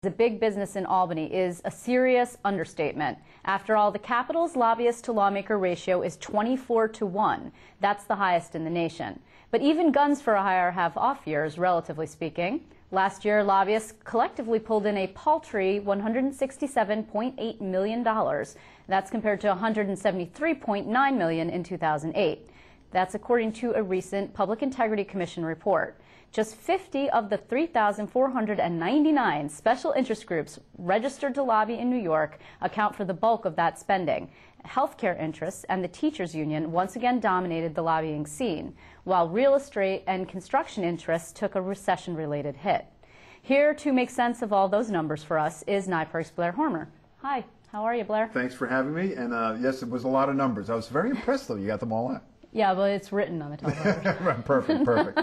A big business in Albany is a serious understatement. After all, the Capitol's lobbyist to lawmaker ratio is 24-1. That's the highest in the nation. But even guns for hire have off years, relatively speaking. Last year, lobbyists collectively pulled in a paltry $167.8 million. That's compared to $173.9 million in 2008. That's according to a recent Public Integrity Commission report. Just 50 of the 3,499 special interest groups registered to lobby in New York account for the bulk of that spending. Healthcare interests and the teachers union once again dominated the lobbying scene, while real estate and construction interests took a recession-related hit. Here to make sense of all those numbers for us is NYPIRG's Blair Horner. Hi, how are you, Blair? Thanks for having me, and yes, it was a lot of numbers. I was very impressed, though. You got them all out. Yeah, but it's written on the teleprompter. Perfect, perfect.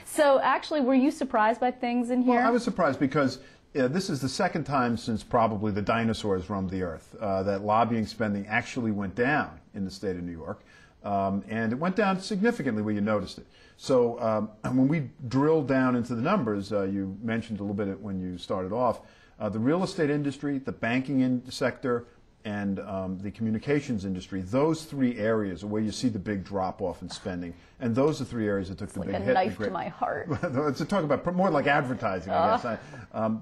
So actually, were you surprised by things in here? Well, I was surprised because this is the second time since probably the dinosaurs roamed the earth that lobbying spending actually went down in the state of New York. And it went down significantly where you noticed it. So when we drilled down into the numbers, you mentioned a little bit when you started off, the real estate industry, the banking sector, and the communications industry, those three areas are where you see the big drop-off in spending. And those are three areas that took the big hit. It's like a knife to my heart. To talk about more like advertising, I guess.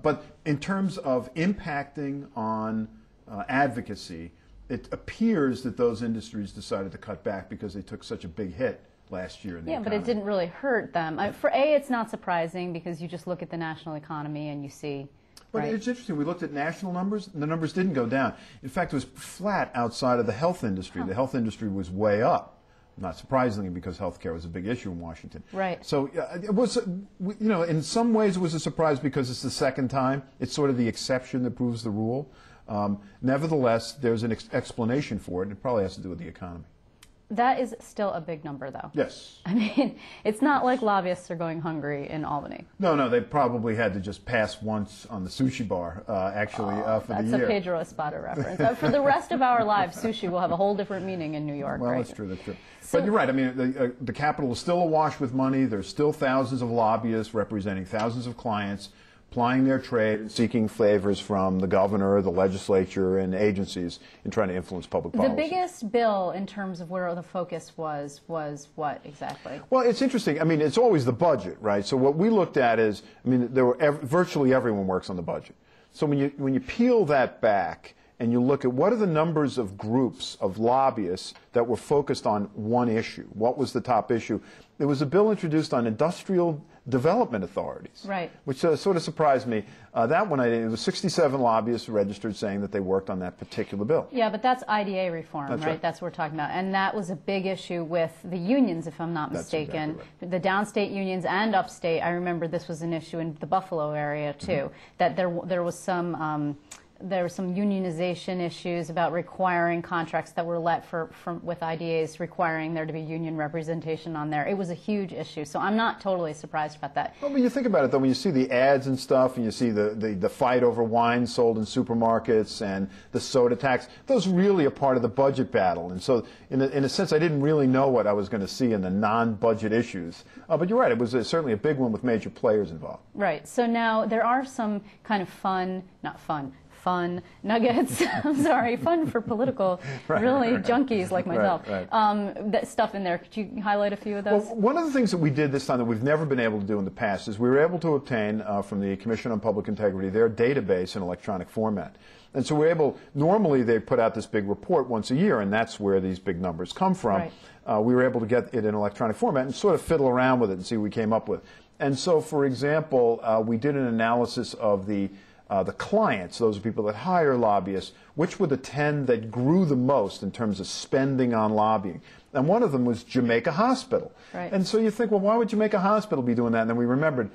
But in terms of impacting on advocacy, it appears that those industries decided to cut back because they took such a big hit last year in the economy. But it didn't really hurt them. For A, it's not surprising because you just look at the national economy and you see. But it's interesting. We looked at national numbers, and the numbers didn't go down. In fact, it was flat outside of the health industry. The health industry was way up, not surprisingly, because healthcare was a big issue in Washington. Right. So it was, you know, in some ways it was a surprise because it's the second time. It's sort of the exception that proves the rule. Nevertheless, there's an explanation for it, and it probably has to do with the economy. That is still a big number, though. Yes. I mean, it's not like lobbyists are going hungry in Albany. No, they probably had to just pass once on the sushi bar, actually, for the year. That's a Pedro Espada reference. For the rest of our lives, sushi will have a whole different meaning in New York. Well, right? that's true, that's true. So, but you're right. I mean, the Capitol is still awash with money. There's still thousands of lobbyists representing thousands of clients, plying their trade and seeking favors from the governor, the legislature, and agencies in trying to influence public policy. The biggest bill in terms of where the focus was what exactly? Well, it's interesting. I mean, it's always the budget, right? So what we looked at is, I mean, virtually everyone works on the budget. So when you peel that back and you look at what are the numbers of groups of lobbyists that were focused on one issue, what was the top issue? There was a bill introduced on industrial development authorities, right? Which sort of surprised me. That one, it was 67 lobbyists registered saying that they worked on that particular bill. Yeah, but that's IDA reform, right? That's what we're talking about. And that was a big issue with the unions, if I'm not mistaken. Exactly right. The downstate unions and upstate. I remember this was an issue in the Buffalo area, too, that there was some unionization issues about requiring contracts that were let with IDAs, requiring there to be union representation on there. It was a huge issue, so I'm not totally surprised about that. Well, when you think about it, though, when you see the ads and stuff, and you see the fight over wine sold in supermarkets and the soda tax, those really are part of the budget battle. And so, in a sense, I didn't really know what I was going to see in the non-budget issues. But you're right, it was certainly a big one with major players involved. Right. So now there are some kind of fun nuggets, I'm sorry, fun for political, junkies like myself, that stuff in there. Could you highlight a few of those? Well, one of the things that we did this time that we've never been able to do in the past is we were able to obtain from the Commission on Public Integrity their database in electronic format. And so we're able, normally they put out this big report once a year, and that's where these big numbers come from. Right. We were able to get it in electronic format and sort of fiddle around with it and see what we came up with. And so, for example, we did an analysis of the clients, those are people that hire lobbyists, which were the 10 that grew the most in terms of spending on lobbying. And one of them was Jamaica Hospital. Right. And so you think, well, why would Jamaica Hospital be doing that? And then we remembered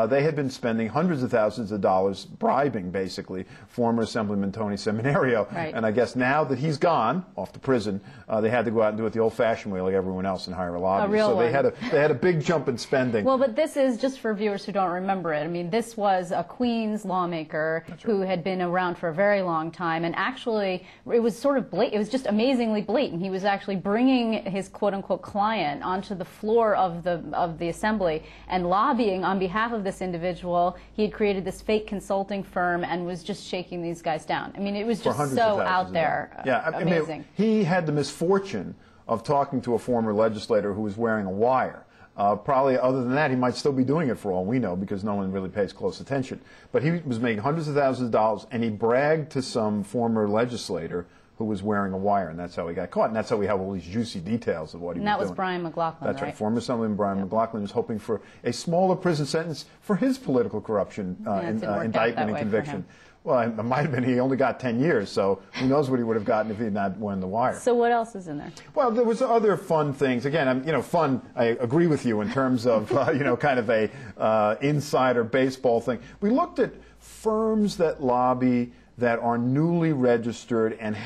they had been spending hundreds of thousands of dollars bribing, basically, former Assemblyman Tony Seminario. Right. And I guess now that he's gone, off to prison, they had to go out and do it the old-fashioned way like everyone else and hire a lobbyist. A real so one. They had a big jump in spending. Well, but this is, just for viewers who don't remember it, I mean, this was a Queens lawmaker who had been around for a very long time, and actually, it was sort of blatant. It was just amazingly blatant. He was actually bringing his quote-unquote client onto the floor of the assembly and lobbying on behalf of this individual. He had created this fake consulting firm and was just shaking these guys down. I mean, it was just so out there. Yeah, amazing. I mean, he had the misfortune of talking to a former legislator who was wearing a wire. Probably other than that, he might still be doing it for all we know because no one really pays close attention. But he was making hundreds of thousands of dollars, and he bragged to some former legislator who was wearing a wire, and that's how he got caught. And that's how we have all these juicy details of what he was doing. And that was Brian McLaughlin, That's right. Former Assemblyman Brian McLaughlin was hoping for a smaller prison sentence for his political corruption indictment and conviction. Well, it might have been he only got 10 years, so who knows what he would have gotten if he had not worn the wire. So what else is in there? Well, there was other fun things. Again, fun, I agree with you in terms of, kind of a insider baseball thing. We looked at firms that lobby that are newly registered and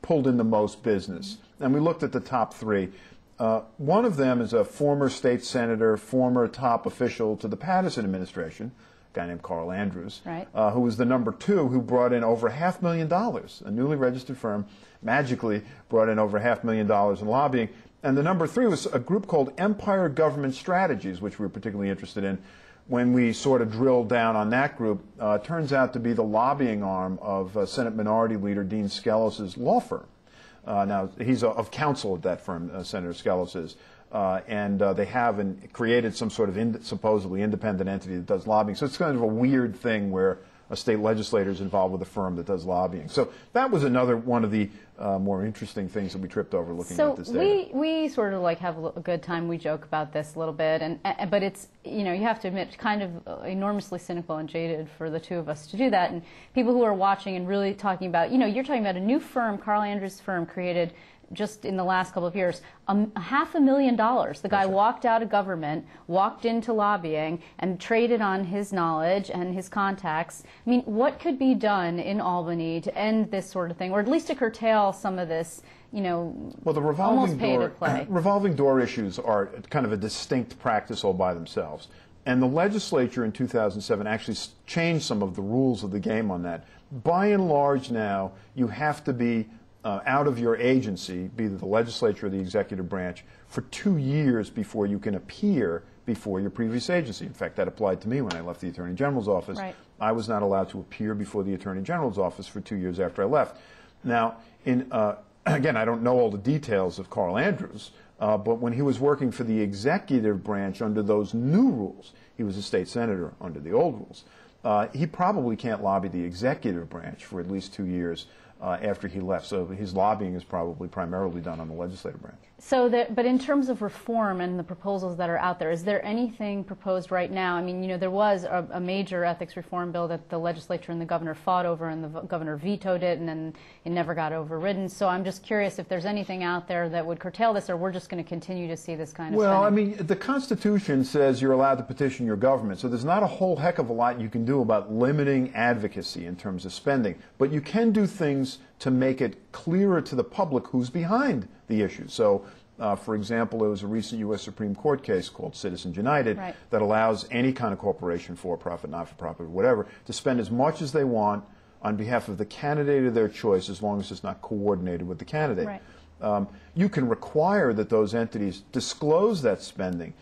pulled in the most business. And we looked at the top three. One of them is a former state senator, former top official to the Patterson administration, a guy named Carl Andrews, right. Who was the number two, who brought in over $500,000. A newly registered firm magically brought in over $500,000 in lobbying. And the number three was a group called Empire Government Strategies, which we were particularly interested in. When we sort of drilled down on that group, turns out to be the lobbying arm of Senate Minority Leader Dean Skelos' law firm. Now, he's of counsel at that firm, Senator Skelos is. And they have created some sort of supposedly independent entity that does lobbying. So it's kind of a weird thing where a state legislator is involved with a firm that does lobbying. So that was another one of the more interesting things that we tripped over looking at this data. So we sort of like have a good time. We joke about this a little bit, but it's, you have to admit, kind of enormously cynical and jaded for the two of us to do that. And people who are watching and really talking about, you're talking about a new firm, Carl Andrews' firm, created just in the last couple of years, $500,000. The guy walked out of government, walked into lobbying, and traded on his knowledge and his contacts. I mean, what could be done in Albany to end this sort of thing, or at least to curtail some of this, well, the almost pay-to-play? Revolving door issues are kind of a distinct practice all by themselves. And the legislature in 2007 actually changed some of the rules of the game on that. By and large now, you have to be out of your agency, be it the legislature or the executive branch, for 2 years before you can appear before your previous agency. In fact, that applied to me when I left the Attorney General's office. Right. I was not allowed to appear before the Attorney General's office for 2 years after I left. Now, again, I don't know all the details of Carl Andrews, but when he was working for the executive branch under those new rules, he was a state senator under the old rules, he probably can't lobby the executive branch for at least 2 years after he left. So his lobbying is probably primarily done on the legislative branch. So, but in terms of reform and the proposals that are out there, is there anything proposed right now? I mean, there was a major ethics reform bill that the legislature and the governor fought over, and the governor vetoed it, and then it never got overridden. So I'm just curious if there's anything out there that would curtail this, or we're just going to continue to see this kind of spending. I mean, the Constitution says you're allowed to petition your government, so there's not a whole heck of a lot you can do about limiting advocacy in terms of spending. But you can do things to make it clearer to the public who's behind the issue. So, for example, there was a recent U.S. Supreme Court case called Citizens United that allows any kind of corporation, for-profit, not-for-profit, whatever, to spend as much as they want on behalf of the candidate of their choice, as long as it's not coordinated with the candidate. Right. You can require that those entities disclose that spending,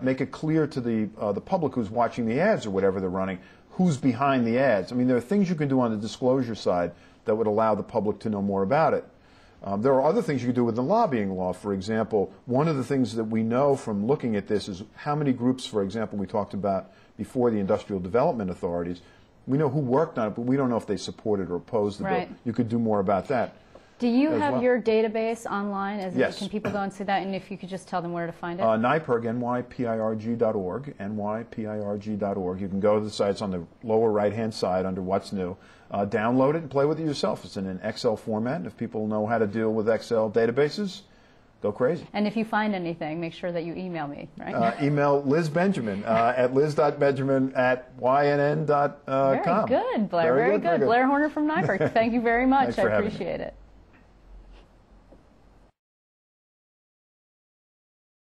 make it clear to the public who's watching the ads or whatever they're running, who's behind the ads. I mean, there are things you can do on the disclosure side that would allow the public to know more about it. There are other things you can do with the lobbying law. For example, one of the things that we know from looking at this is how many groups, for example, we talked about before, the industrial development authorities. We know who worked on it, but we don't know if they supported or opposed the bill. You could do more about that. Do you have your database online? Yes. Can people go and see that? And if you could just tell them where to find it? NYPIRG, nypirg.org, nypirg.org. You can go to the site. It's on the lower right-hand side under What's New. Download it and play with it yourself. It's in an Excel format. And if people know how to deal with Excel databases, go crazy. And if you find anything, make sure that you email me, right? Email Liz Benjamin at liz.benjamin@ynn.com. Very good, Blair. Very good. Blair Horner from NYPIRG. Thank you very much. I appreciate it.